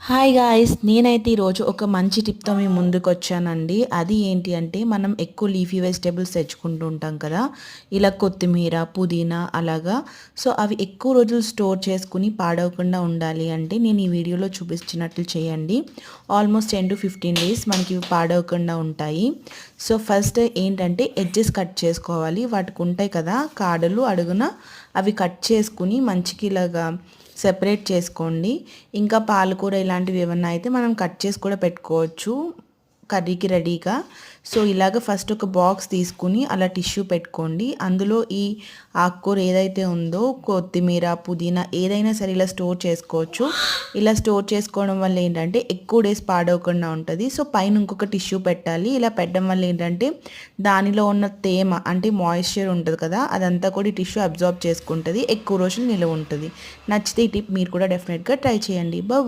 Hi guys! నేనైతే ఈరోజు ఒక మంచి టిప్‌తో మీ ముందుకొచ్చానండి. అది ఏంటి అంటే, మనం ఎక్కువ లీఫీ వెజిటబుల్స్ తెచ్చుకుంటూ ఉంటాం కదా! ఇలా కొత్తిమీర, పుదీనా అలాగా. సో, అవి ఎక్కువ రోజులు స్టోర్ చేసుకొని పాడవకుండా ఉండాలి అంటే, నేను ఈ వీడియోలో చూపించినట్లు చేయండి. ఆల్మోస్ట్ 10-15 డేస్ మనకి ఇవి పాడవకుండా ఉంటాయి. సో, ఫస్ట్ ఏంటంటే ఎడ్జెస్ కట్ చేసుకోవాలి. వాటికి ఉంటాయి కదా కాడలు అడుగున, అవి కట్ చేసుకొని మంచిగా ఇలాగా సెపరేట్ చేసుకోండి. ఇంకా పాలకూర ఇలాంటివి ఏమన్నా అయితే మనం కట్ చేసి కూడా పెట్టుకోవచ్చు కర్రీకి రెడీగా. సో ఇలాగ ఫస్ట్ ఒక బాక్స్ తీసుకుని అలా టిష్యూ పెట్టుకోండి. అందులో ఈ ఆకుకూర ఏదైతే ఉందో కొత్తిమీర, పుదీనా ఏదైనా సరే ఇలా స్టోర్ చేసుకోవచ్చు. ఇలా స్టోర్ చేసుకోవడం వల్ల ఏంటంటే ఎక్కువ డేస్ పాడవకుండా ఉంటుంది. సో పైన ఇంకొక టిష్యూ పెట్టాలి. ఇలా పెట్టడం వల్ల ఏంటంటే దానిలో ఉన్న తేమ అంటే మాయిశ్చర్ ఉంటుంది కదా, అదంతా కూడా ఈ టిష్యూ అబ్జార్బ్ చేసుకుంటుంది, ఎక్కువ రోజులు నిలవ ఉంటుంది. నచ్చితే ఈ టిప్ మీరు కూడా డెఫినెట్గా ట్రై చేయండి. బాయ్.